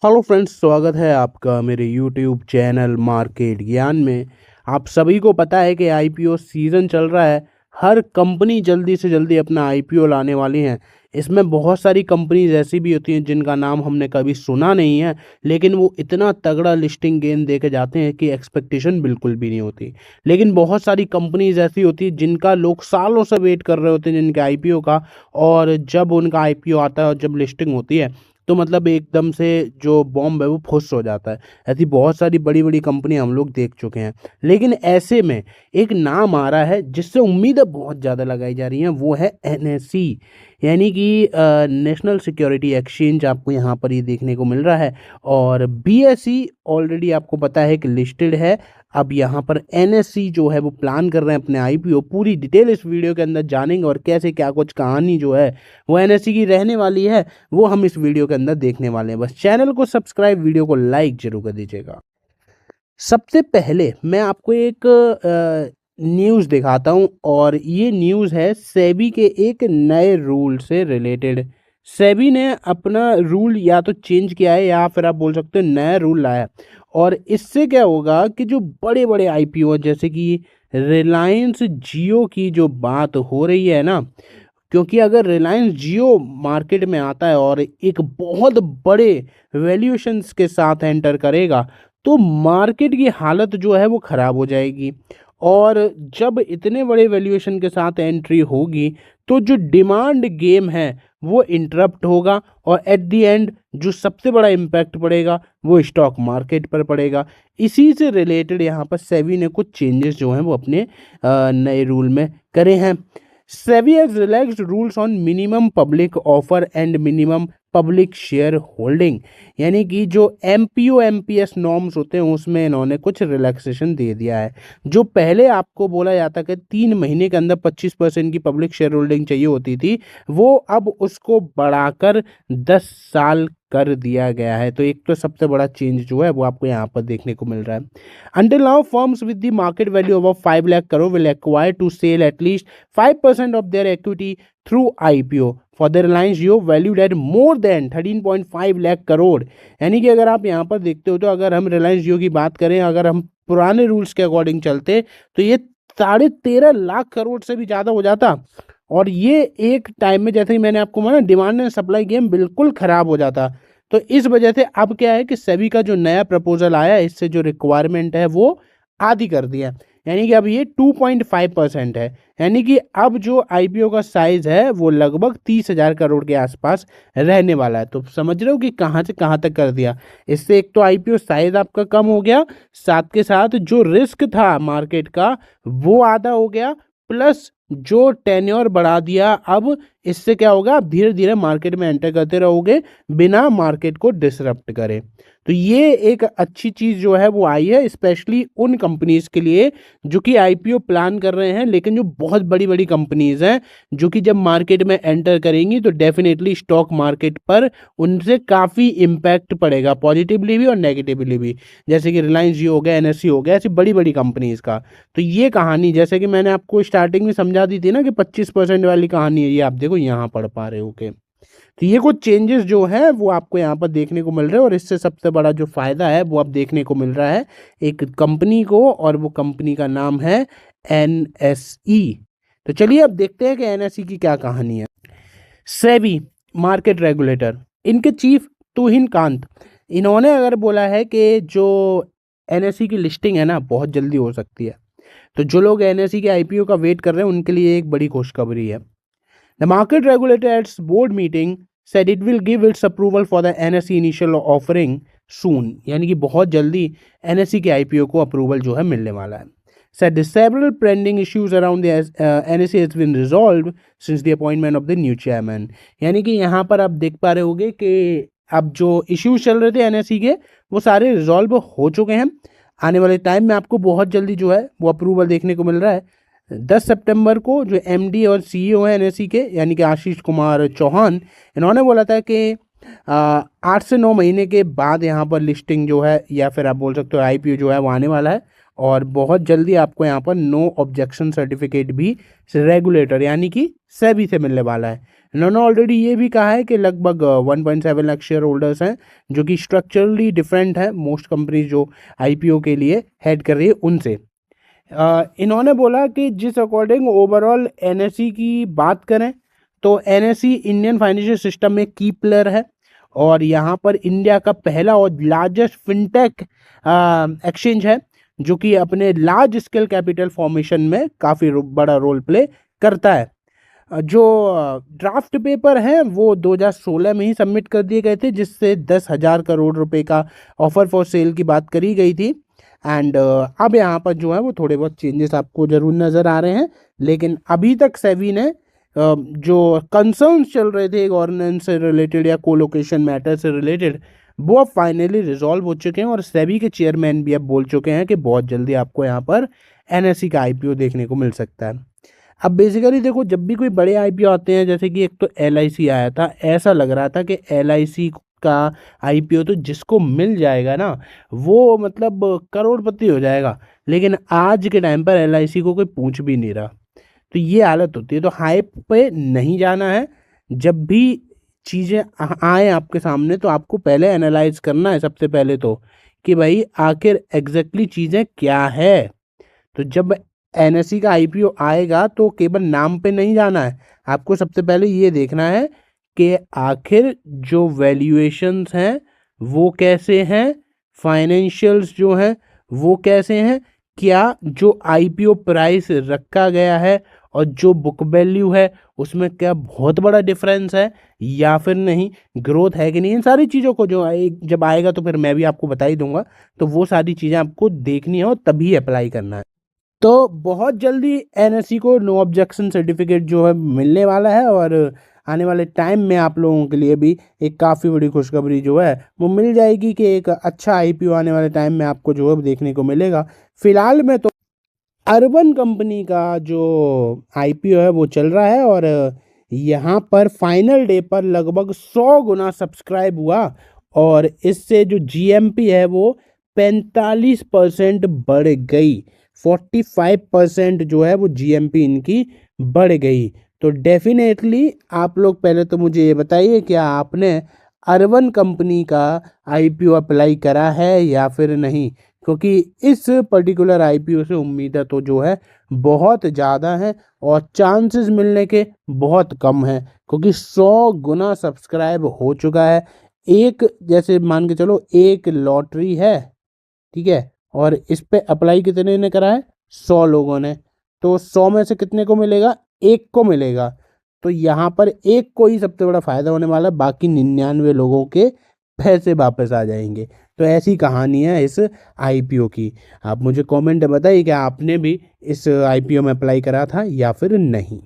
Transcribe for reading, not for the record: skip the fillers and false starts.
Hello friends, स्वागत है आपका मेरे यूट्यूब चैनल मार्केट ज्ञान में। आप सभी को पता है कि आईपीओ सीज़न चल रहा है। हर कंपनी जल्दी से जल्दी अपना आईपीओ लाने वाली हैं। इसमें बहुत सारी कंपनीज ऐसी भी होती हैं जिनका नाम हमने कभी सुना नहीं है, लेकिन वो इतना तगड़ा लिस्टिंग गेन दे के जाते हैं कि एक्सपेक्टेशन बिल्कुल भी नहीं होती। लेकिन बहुत सारी कंपनीज ऐसी होती हैं जिनका लोग सालों से वेट कर रहे होते हैं जिनके आईपीओ का, और जब उनका आईपीओ आता है और जब लिस्टिंग होती है तो मतलब एकदम से जो बॉम्ब है वो फुस हो जाता है। ऐसी बहुत सारी बड़ी बड़ी कंपनी हम लोग देख चुके हैं, लेकिन ऐसे में एक नाम आ रहा है जिससे उम्मीदें बहुत ज़्यादा लगाई जा रही हैं, वो है एनएसई, यानी कि नेशनल सिक्योरिटी एक्सचेंज। आपको यहाँ पर ये देखने को मिल रहा है। और बीएसई ऑलरेडी आपको पता है कि लिस्टेड है। अब यहाँ पर एनएसई जो है वो प्लान कर रहे हैं अपने आईपीओ। पूरी डिटेल इस वीडियो के अंदर जानेंगे और कैसे क्या कुछ कहानी जो है वो एनएसई की रहने वाली है वो हम इस वीडियो के अंदर देखने वाले हैं। बस चैनल को सब्सक्राइब, वीडियो को लाइक जरूर कर दीजिएगा। सबसे पहले मैं आपको एक न्यूज़ दिखाता हूँ, और ये न्यूज़ है सेबी के एक नए रूल से रिलेटेड। सेबी ने अपना रूल या तो चेंज किया है या फिर आप बोल सकते हो नया रूल लाया है। और इससे क्या होगा कि जो बड़े बड़े आईपीओ जैसे कि रिलायंस जियो की जो बात हो रही है ना, क्योंकि अगर रिलायंस जियो मार्केट में आता है और एक बहुत बड़े वैल्यूएशंस के साथ एंटर करेगा तो मार्केट की हालत जो है वो ख़राब हो जाएगी। और जब इतने बड़े वैल्यूएशन के साथ एंट्री होगी तो जो डिमांड गेम है वो इंटरप्ट होगा, और एट द एंड जो सबसे बड़ा इम्पैक्ट पड़ेगा वो स्टॉक मार्केट पर पड़ेगा। इसी से रिलेटेड यहाँ पर सेबी ने कुछ चेंजेस जो हैं वो अपने नए रूल में करे हैं। SEBI has relaxed rules on minimum public offer and minimum public share holding, यानी कि जो MPO MPS नॉर्म्स होते हैं उसमें इन्होंने कुछ रिलैक्सेशन दे दिया है। जो पहले आपको बोला जाता कि 3 महीने के अंदर 25% की पब्लिक शेयर होल्डिंग चाहिए होती थी, वो अब उसको बढ़ाकर 10 साल कर दिया गया है। तो एक तो सबसे बड़ा चेंज जो है वो आपको यहाँ पर देखने को मिल रहा है। Until now, firms with the market value above 5 lakh crore will acquire to sell at least 5% of their equity through IPO for the Reliance Jio valued at more than 13.5 lakh crore. यानी कि अगर आप यहाँ पर देखते हो तो अगर हम रिलायंस जियो की बात करें, अगर हम पुराने रूल्स के अकॉर्डिंग चलते तो ये 13.5 लाख करोड़ से भी ज़्यादा हो जाता। और ये एक टाइम में, जैसे कि मैंने आपको बोला, डिमांड एंड सप्लाई गेम बिल्कुल ख़राब हो जाता। तो इस वजह से अब क्या है कि सेबी का जो नया प्रपोजल आया है इससे जो रिक्वायरमेंट है वो आधी कर दिया, यानी कि अब ये 2.5% है। यानी कि अब जो आईपीओ का साइज है वो लगभग 30,000 करोड़ के आसपास रहने वाला है। तो समझ रहे हो कि कहाँ से कहाँ तक कर दिया। इससे एक तो आईपीओ साइज आपका कम हो गया, साथ के साथ जो रिस्क था मार्केट का वो आधा हो गया, प्लस जो टेन्योर बढ़ा दिया। अब इससे क्या होगा, आप धीरे धीरे मार्केट में एंटर करते रहोगे बिना मार्केट को डिसरप्ट करे। तो ये एक अच्छी चीज़ जो है वो आई है, स्पेशली उन कंपनीज के लिए जो कि आईपीओ प्लान कर रहे हैं, लेकिन जो बहुत बड़ी बड़ी कंपनीज हैं जो कि जब मार्केट में एंटर करेंगी तो डेफिनेटली स्टॉक मार्केट पर उनसे काफ़ी इम्पैक्ट पड़ेगा, पॉजिटिवली भी और नेगेटिवली भी। जैसे कि रिलायंस जियो हो गया, एनएससी हो गया, ऐसी बड़ी बड़ी कंपनीज का। तो ये कहानी जैसे कि मैंने आपको स्टार्टिंग में समझा दी थी ना कि 25% वाली कहानी है, ये आप देखो यहाँ पढ़ पा रहे हो के। तो ये कुछ चेंजेस जो है वो आपको यहाँ पर देखने को मिल रहे हैं, और इससे सबसे बड़ा जो फ़ायदा है वो अब देखने को मिल रहा है एक कंपनी को, और वो कंपनी का नाम है एनएसई। तो चलिए अब देखते हैं कि एनएसई की क्या कहानी है। सेबी मार्केट रेगुलेटर, इनके चीफ तुहिन कांत, इन्होंने अगर बोला है कि जो एनएसई की लिस्टिंग है ना बहुत जल्दी हो सकती है। तो जो लोग एनएसई के आईपीओ का वेट कर रहे हैं उनके लिए एक बड़ी खुशखबरी है। The market regulator at its board meeting said it will give its approval for the NSE initial offering soon, यानी कि बहुत जल्दी NSE के IPO को अप्रूवल जो है मिलने वाला है। Said the several pending issues around the NSE has been resolved since the appointment of the new chairman। यानी कि यहाँ पर आप देख पा रहे होगे कि अब जो इश्यूज चल रहे थे एनएसई के वो सारे रिजॉल्व हो चुके हैं। आने वाले टाइम में आपको बहुत जल्दी जो है वो अप्रूवल देखने को मिल रहा है। 10 सितंबर को जो एमडी और सीईओ हैं एनएसई के, यानी कि आशीष कुमार चौहान, इन्होंने बोला था कि 8 से 9 महीने के बाद यहाँ पर लिस्टिंग जो है या फिर आप बोल सकते हो आईपीओ जो है वो आने वाला है। और बहुत जल्दी आपको यहाँ पर नो ऑब्जेक्शन सर्टिफिकेट भी रेगुलेटर यानी कि सेबी से मिलने वाला है। इन्होंने ऑलरेडी ये भी कहा है कि लगभग 1.7 लाख शेयर होल्डर्स हैं जो कि स्ट्रक्चरली डिफरेंट है मोस्ट कंपनी जो आईपीओ के लिए हेड कर रही है उनसे। इन्होंने बोला कि जिस अकॉर्डिंग ओवरऑल एनएसई की बात करें तो एनएसई इंडियन फाइनेंशियल सिस्टम में की प्लेयर है और यहाँ पर इंडिया का पहला और लार्जेस्ट फिनटेक एक्सचेंज है जो कि अपने लार्ज स्केल कैपिटल फॉर्मेशन में काफ़ी बड़ा रोल प्ले करता है। जो ड्राफ्ट पेपर हैं वो 2016 में ही सबमिट कर दिए गए थे जिससे 10,000 करोड़ रुपए का ऑफर फॉर सेल की बात करी गई थी। एंड अब यहाँ पर जो है वो थोड़े बहुत चेंजेस आपको जरूर नज़र आ रहे हैं, लेकिन अभी तक सेबी ने जो कंसर्न्स चल रहे थे गवर्नेंस से रिलेटेड या कोलोकेशन मैटर से रिलेटेड वो अब फाइनली रिजॉल्व हो चुके हैं और सेबी के चेयरमैन भी अब बोल चुके हैं कि बहुत जल्दी आपको यहाँ पर एनएसई का आईपीओ देखने को मिल सकता है। अब बेसिकली देखो जब भी कोई बड़े आईपीओ आते हैं जैसे कि एक तो एलआईसी आया था, ऐसा लग रहा था कि एलआईसी का आईपीओ तो जिसको मिल जाएगा ना वो मतलब करोड़पति हो जाएगा, लेकिन आज के टाइम पर एलआईसी को कोई पूछ भी नहीं रहा। तो ये हालत होती है। तो हाइप पे नहीं जाना है, जब भी चीज़ें आए आपके सामने तो आपको पहले एनालाइज करना है सबसे पहले तो कि भाई आखिर एग्जैक्टली चीज़ें क्या है। तो जब एनएसई का आईपीओ आएगा तो केवल नाम पे नहीं जाना है, आपको सबसे पहले ये देखना है कि आखिर जो वैल्यूएशंस हैं वो कैसे हैं, फाइनेंशियल्स जो हैं वो कैसे हैं, क्या जो आईपीओ प्राइस रखा गया है और जो बुक वैल्यू है उसमें क्या बहुत बड़ा डिफरेंस है या फिर नहीं, ग्रोथ है कि नहीं। इन सारी चीज़ों को जो जब आएगा तो फिर मैं भी आपको बता ही दूंगा। तो वो सारी चीज़ें आपको देखनी है और तभी अप्लाई करना है। तो बहुत जल्दी एनएसई को नो ऑब्जेक्शन सर्टिफिकेट जो है मिलने वाला है और आने वाले टाइम में आप लोगों के लिए भी एक काफ़ी बड़ी खुशखबरी जो है वो मिल जाएगी कि एक अच्छा आईपीओ आने वाले टाइम में आपको जो है देखने को मिलेगा। फिलहाल में तो अर्बन कंपनी का जो आईपीओ है वो चल रहा है और यहाँ पर फाइनल डे पर लगभग 100 गुना सब्सक्राइब हुआ और इससे जो जीएमपी है वो 45% बढ़ गई। 45% जो है वो जीएमपी इनकी बढ़ गई। तो डेफिनेटली आप लोग पहले तो मुझे ये बताइए क्या आपने अर्बन कंपनी का आईपीओ अप्लाई करा है या फिर नहीं, क्योंकि इस पर्टिकुलर आईपीओ से उम्मीदें तो जो है बहुत ज़्यादा हैं और चांसेस मिलने के बहुत कम हैं क्योंकि 100 गुना सब्सक्राइब हो चुका है। एक जैसे मान के चलो एक लॉटरी है, ठीक है, और इस पे अप्लाई कितने ने करा है, 100 लोगों ने, तो 100 में से कितने को मिलेगा, एक को मिलेगा। तो यहाँ पर एक को ही सबसे बड़ा फायदा होने वाला है, बाकी 99 लोगों के पैसे वापस आ जाएंगे। तो ऐसी कहानी है इस आईपीओ की। आप मुझे कमेंट बताइए कि आपने भी इस आईपीओ में अप्लाई करा था या फिर नहीं।